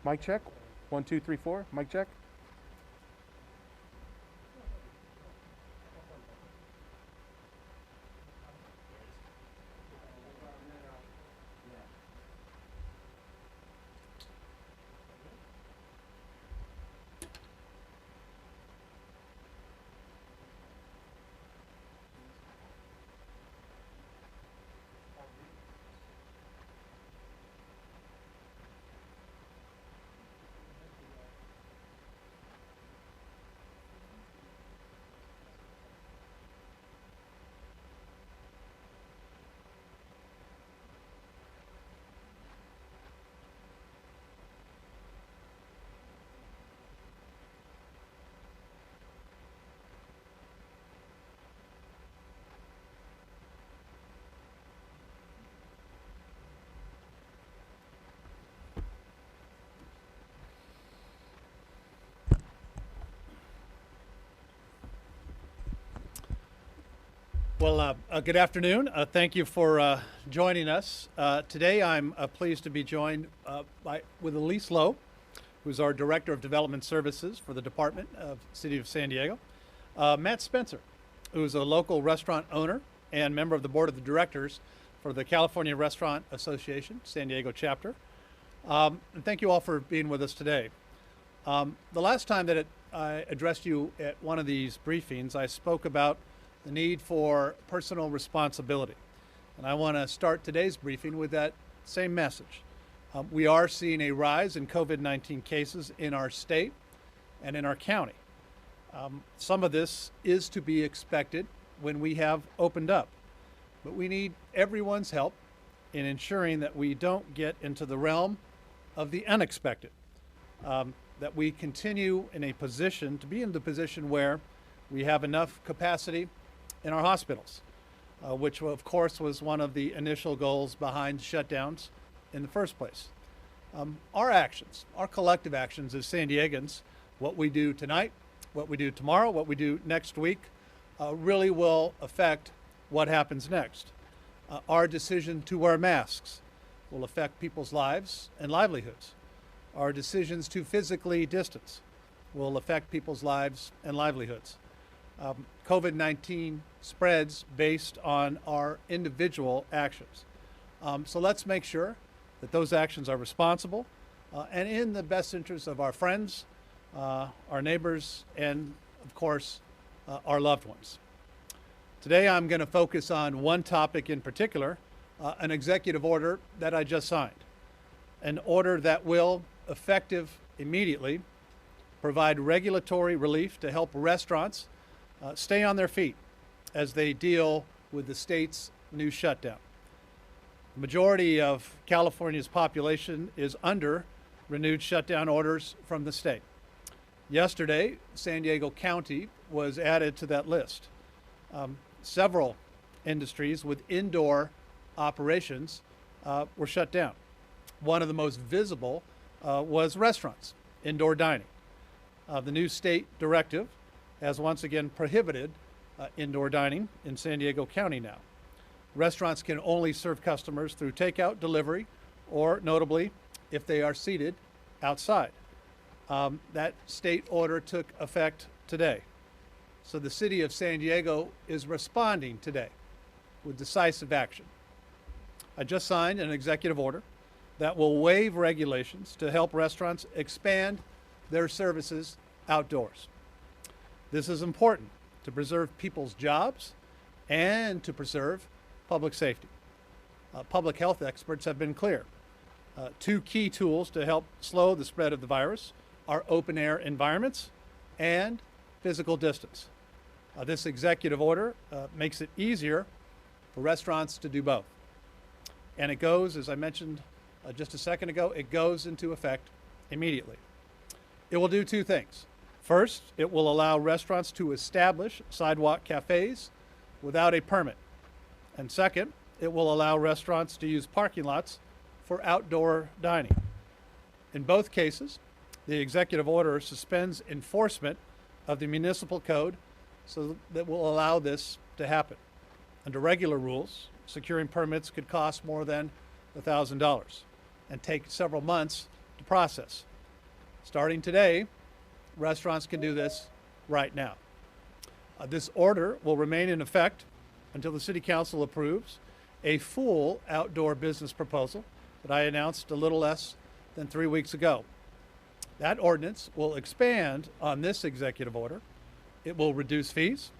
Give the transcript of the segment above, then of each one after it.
Mic check. 1, 2, 3, 4. Mic check. Well, good afternoon. Thank you for joining us. Today I'm pleased to be joined with Elise Lowe, who's our Director of Development Services for the Department of City of San Diego, Matt Spencer, who's a local restaurant owner and member of the Board of Directors for the California Restaurant Association, San Diego chapter. And thank you all for being with us today. The last time that I addressed you at one of these briefings, I spoke about the need for personal responsibility. And I want to start today's briefing with that same message. We are seeing a rise in COVID-19 cases in our state and in our county. Some of this is to be expected when we have opened up, but we need everyone's help in ensuring that we don't get into the realm of the unexpected, that we continue in a position to be in the position where we have enough capacity in our hospitals, which of course was one of the initial goals behind shutdowns in the first place. Our actions, our collective actions as San Diegans, what we do tonight, what we do tomorrow, what we do next week, really will affect what happens next. Our decision to wear masks will affect people's lives and livelihoods. Our decisions to physically distance will affect people's lives and livelihoods. COVID-19 spreads based on our individual actions. So let's make sure that those actions are responsible and in the best interest of our friends, our neighbors, and of course, our loved ones. Today I'm going to focus on one topic in particular, an executive order that I just signed. An order that will, effective immediately, provide regulatory relief to help restaurants stay on their feet as they deal with the state's new shutdown. The majority of California's population is under renewed shutdown orders from the state. Yesterday, San Diego County was added to that list. Several industries with indoor operations were shut down. One of the most visible was restaurants, indoor dining. The new state directive has once again prohibited indoor dining in San Diego County now. Restaurants can only serve customers through takeout, delivery, or notably, if they are seated outside. That state order took effect today. So the city of San Diego is responding today with decisive action. I just signed an executive order that will waive regulations to help restaurants expand their services outdoors. This is important to preserve people's jobs and to preserve public safety. Public health experts have been clear. Two key tools to help slow the spread of the virus are open air environments and physical distance. This executive order makes it easier for restaurants to do both. And it goes, as I mentioned just a second ago, it goes into effect immediately. It will do two things. First, it will allow restaurants to establish sidewalk cafes without a permit. And second, it will allow restaurants to use parking lots for outdoor dining. In both cases, the executive order suspends enforcement of the municipal code so that will allow this to happen. Under regular rules, securing permits could cost more than $1,000 and take several months to process. Starting today, restaurants can do this right now. This order will remain in effect until the City Council approves a full outdoor business proposal that I announced a little less than 3 weeks ago. That ordinance will expand on this executive order. It will reduce fees.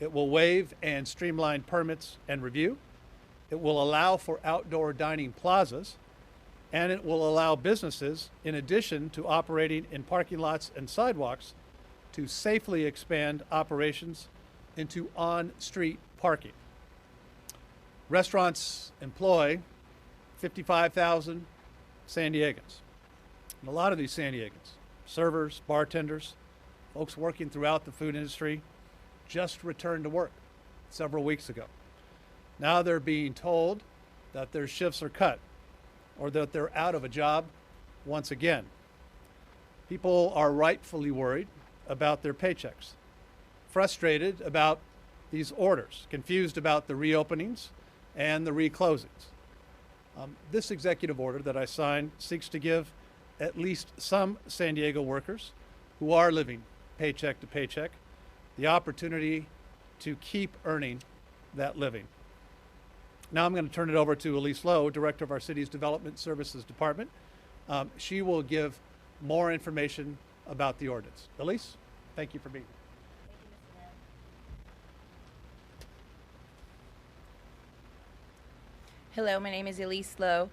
It will waive and streamline permits and review. It will allow for outdoor dining plazas, and it will allow businesses, in addition to operating in parking lots and sidewalks, to safely expand operations into on-street parking. Restaurants employ 55,000 San Diegans. And a lot of these San Diegans, servers, bartenders, folks working throughout the food industry, just returned to work several weeks ago. Now they're being told that their shifts are cut or that they're out of a job once again. People are rightfully worried about their paychecks, frustrated about these orders, confused about the reopenings and the reclosings. This executive order that I signed seeks to give at least some San Diego workers who are living paycheck to paycheck the opportunity to keep earning that living. Now I'm going to turn it over to Elise Lowe, Director of our city's Development Services Department. She will give more information about the ordinance. Elise, thank you for being here. Hello, my name is Elise Lowe.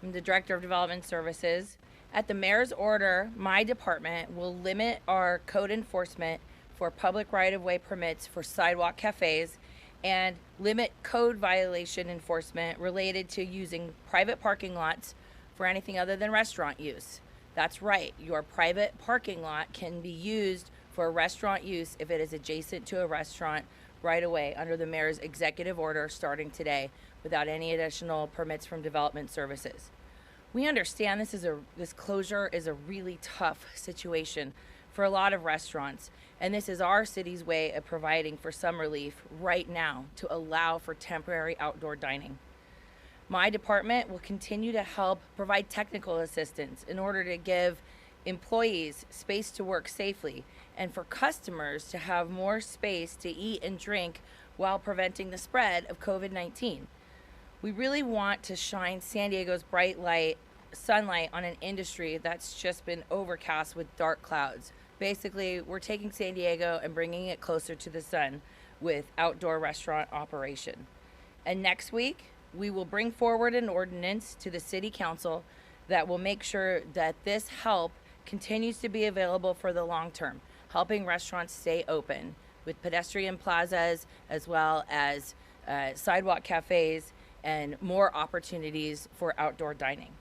I'm the Director of Development Services. At the Mayor's order, my department will limit our code enforcement for public right-of-way permits for sidewalk cafes and limit code violation enforcement related to using private parking lots for anything other than restaurant use. That's right, your private parking lot can be used for restaurant use if it is adjacent to a restaurant right away under the Mayor's executive order starting today without any additional permits from Development Services. We understand this closure is a really tough situation for a lot of restaurants, and this is our city's way of providing for some relief right now to allow for temporary outdoor dining. My department will continue to help provide technical assistance in order to give employees space to work safely and for customers to have more space to eat and drink while preventing the spread of COVID-19. We really want to shine San Diego's bright sunlight on an industry that's just been overcast with dark clouds. Basically, we're taking San Diego and bringing it closer to the sun with outdoor restaurant operation. And next week, we will bring forward an ordinance to the City Council that will make sure that this help continues to be available for the long term, helping restaurants stay open with pedestrian plazas as well as sidewalk cafes and more opportunities for outdoor dining.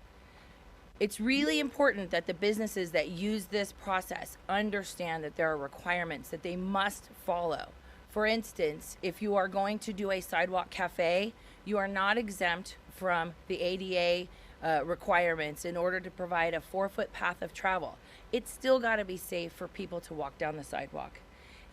It's really important that the businesses that use this process understand that there are requirements that they must follow. For instance, if you are going to do a sidewalk cafe, you are not exempt from the ADA requirements in order to provide a 4-foot path of travel. It's still got to be safe for people to walk down the sidewalk.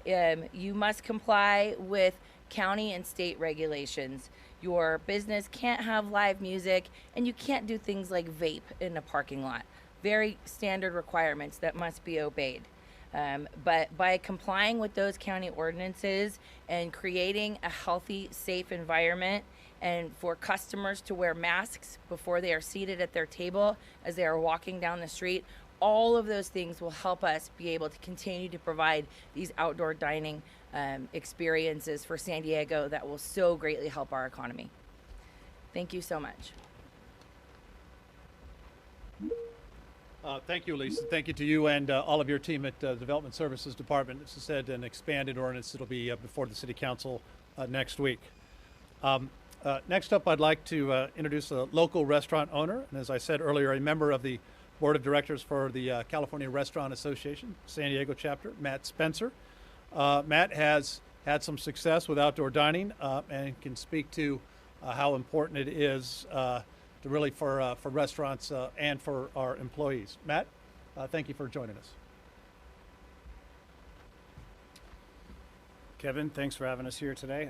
You must comply with county and state regulations. Your business can't have live music, and you can't do things like vape in a parking lot. Very standard requirements that must be obeyed. But by complying with those county ordinances and creating a healthy, safe environment, and for customers to wear masks before they are seated at their table as they are walking down the street, all of those things will help us be able to continue to provide these outdoor dining experiences for San Diego that will so greatly help our economy. Thank you so much. Thank you, Lisa. Thank you to you and all of your team at the Development Services Department. This is said an expanded ordinance. It'll be before the City Council next week. Next up, I'd like to introduce a local restaurant owner, and as I said earlier, a member of the Board of Directors for the California Restaurant Association, San Diego chapter, Matt Spencer. Matt has had some success with outdoor dining and can speak to how important it is to really for restaurants and for our employees. Matt, thank you for joining us. Kevin, thanks for having us here today.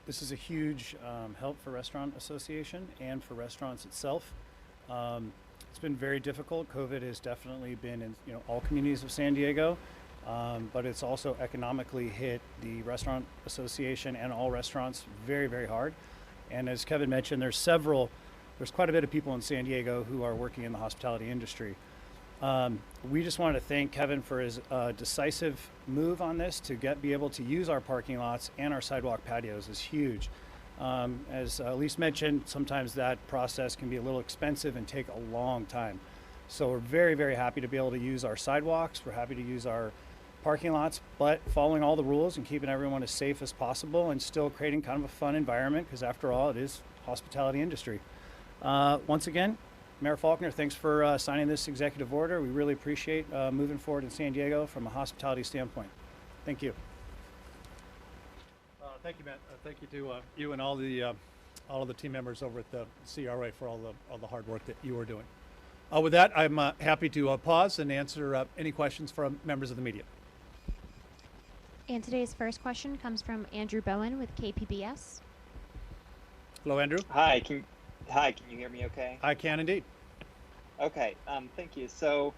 This is a huge help for Restaurant Association and for restaurants itself. It's been very difficult. COVID has definitely been in all communities of San Diego, but it's also economically hit the Restaurant Association and all restaurants very, very hard. And as Kevin mentioned, there's quite a bit of people in San Diego who are working in the hospitality industry. We just wanted to thank Kevin for his decisive move on this to be able to use our parking lots and our sidewalk patios is huge. As Elise mentioned, sometimes that process can be a little expensive and take a long time. So we're very, very happy to be able to use our sidewalks. We're happy to use our parking lots, but following all the rules and keeping everyone as safe as possible and still creating kind of a fun environment, because after all, it is hospitality industry. Once again, Mayor Faulconer, thanks for signing this executive order. We really appreciate moving forward in San Diego from a hospitality standpoint. Thank you. Thank you, Matt. Thank you to you and all of the team members over at the CRA for all the hard work that you are doing. With that, I'm happy to pause and answer any questions from members of the media. And today's first question comes from Andrew Bowen with KPBS. Hello, Andrew. Hi, can you hear me okay? I can indeed. Okay, thank you. So,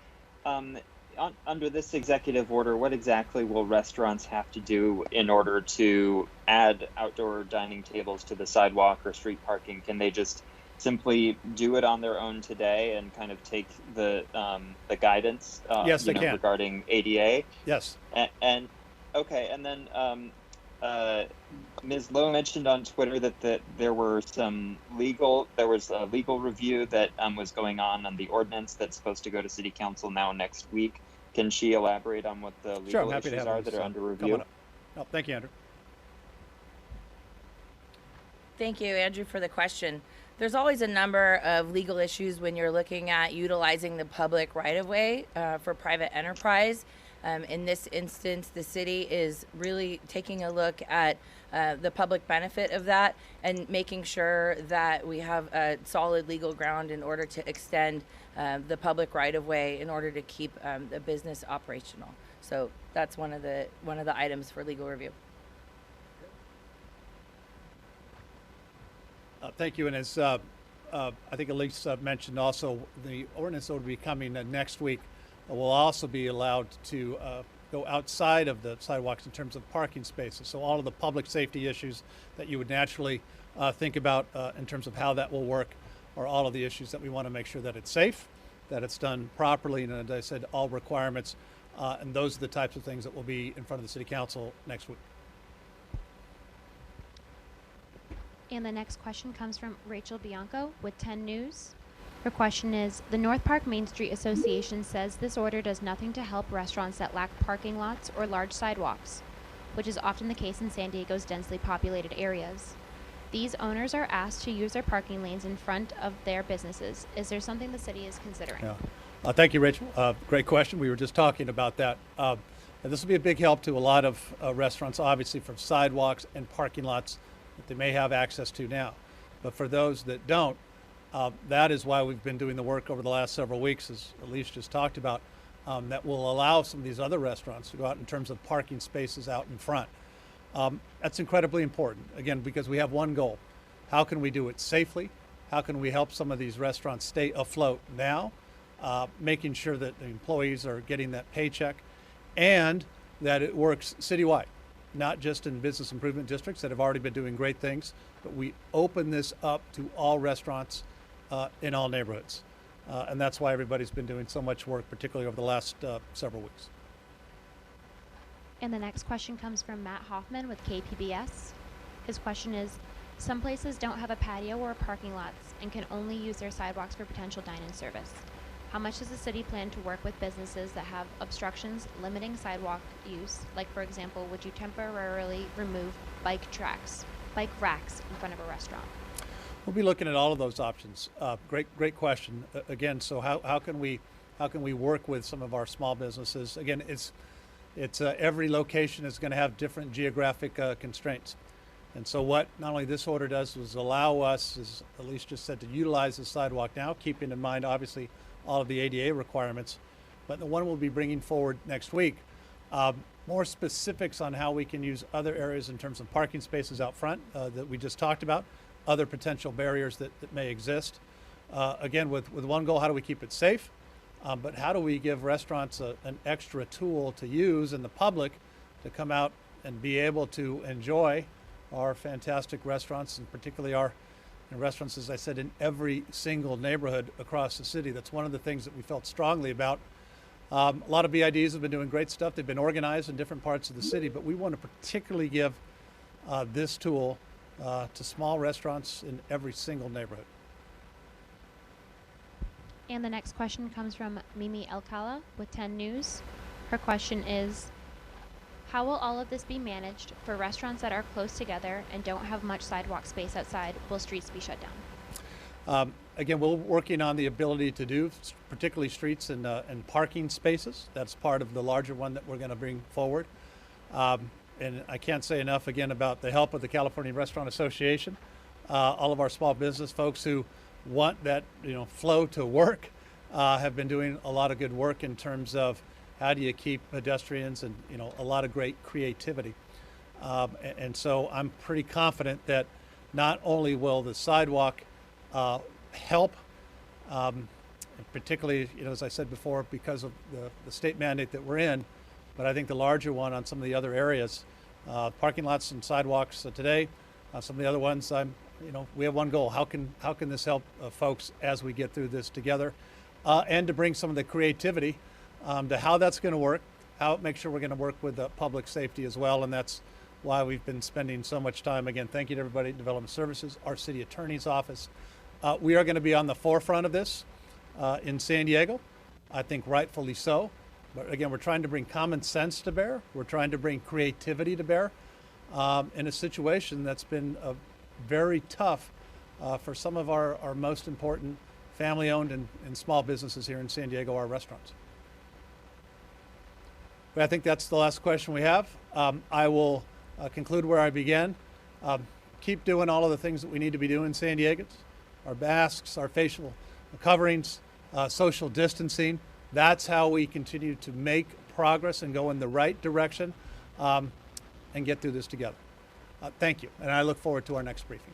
under this executive order, what exactly will restaurants have to do in order to add outdoor dining tables to the sidewalk or street parking? Can they just simply do it on their own today and kind of take the guidance Yes, they can. regarding ADA? Yes. And okay, and then Ms. Lowe mentioned on Twitter that there was a legal review that was going on the ordinance that's supposed to go to City Council now next week. Can she elaborate on what the Sure, I'm legal happy to issues have are this, that are under come review? on up. Oh, thank you, Andrew. Thank you, Andrew, for the question. There's always a number of legal issues when you're looking at utilizing the public right-of-way for private enterprise. In this instance, the city is really taking a look at the public benefit of that and making sure that we have a solid legal ground in order to extend the public right-of-way in order to keep the business operational. So that's one of the items for legal review. Thank you. And as I think Elise mentioned also, the ordinance that will be coming next week will also be allowed to go outside of the sidewalks in terms of parking spaces. So all of the public safety issues that you would naturally think about in terms of how that will work are all of the issues that we want to make sure that it's safe, that it's done properly, and as I said, all requirements. And those are the types of things that will be in front of the City Council next week. And the next question comes from Rachel Bianco with 10 News. Her question is, the North Park Main Street Association says this order does nothing to help restaurants that lack parking lots or large sidewalks, which is often the case in San Diego's densely populated areas. These owners are asked to use their parking lanes in front of their businesses. Is there something the city is considering? Yeah. Thank you, Rachel. Great question. We were just talking about that. And this will be a big help to a lot of restaurants, obviously, for sidewalks and parking lots that they may have access to now. But for those that don't, that is why we've been doing the work over the last several weeks, as Elise just talked about, that will allow some of these other restaurants to go out in terms of parking spaces out in front. That's incredibly important, again, because we have one goal. How can we do it safely? How can we help some of these restaurants stay afloat now, making sure that the employees are getting that paycheck and that it works citywide, not just in business improvement districts that have already been doing great things, but we open this up to all restaurants in all neighborhoods. And that's why everybody's been doing so much work, particularly over the last several weeks. And the next question comes from Matt Hoffman with KPBS. His question is, some places don't have a patio or parking lots and can only use their sidewalks for potential dine-in service. How much does the city plan to work with businesses that have obstructions limiting sidewalk use? Like, for example, would you temporarily remove bike racks in front of a restaurant? We'll be looking at all of those options. Great question. Again, so how can we work with some of our small businesses? Again, it's every location is going to have different geographic constraints. And so what not only this order does is allow us, as Elise just said, to utilize the sidewalk now, keeping in mind, obviously, all of the ADA requirements. But the one we'll be bringing forward next week, more specifics on how we can use other areas in terms of parking spaces out front that we just talked about, other potential barriers that may exist. again, with one goal: how do we keep it safe? But how do we give restaurants an extra tool to use in the public to come out and be able to enjoy our fantastic restaurants, and particularly our restaurants, as I said, in every single neighborhood across the city. That's one of the things that we felt strongly about. A lot of BIDs have been doing great stuff. They've been organized in different parts of the city, but we want to particularly give this tool to small restaurants in every single neighborhood. And the next question comes from Mimi Elkala with 10 News. Her question is, how will all of this be managed for restaurants that are close together and don't have much sidewalk space outside? Will streets be shut down? Again, we're working on the ability to do particularly streets and parking spaces. That's part of the larger one that we're going to bring forward. And I can't say enough again about the help of the California Restaurant Association, all of our small business folks who want that flow to work have been doing a lot of good work in terms of how do you keep pedestrians and a lot of great creativity. And so I'm pretty confident that not only will the sidewalk help, particularly as I said before, because of the state mandate that we're in, but I think the larger one on some of the other areas, parking lots and sidewalks today, some of the other ones, we have one goal: how can this help folks as we get through this together, and to bring some of the creativity to how that's going to work, make sure we're going to work with public safety as well, and that's why we've been spending so much time. Again, thank you to everybody at Development Services, our city attorney's office. We are going to be on the forefront of this in San Diego, I think rightfully so. But again, we're trying to bring common sense to bear. We're trying to bring creativity to bear in a situation that's been very tough for some of our most important family-owned and small businesses here in San Diego, our restaurants. But I think that's the last question we have. I will conclude where I began. Keep doing all of the things that we need to be doing, San Diegans. Our masks, our facial coverings, social distancing. That's how we continue to make progress and go in the right direction and get through this together. Thank you, and I look forward to our next briefing.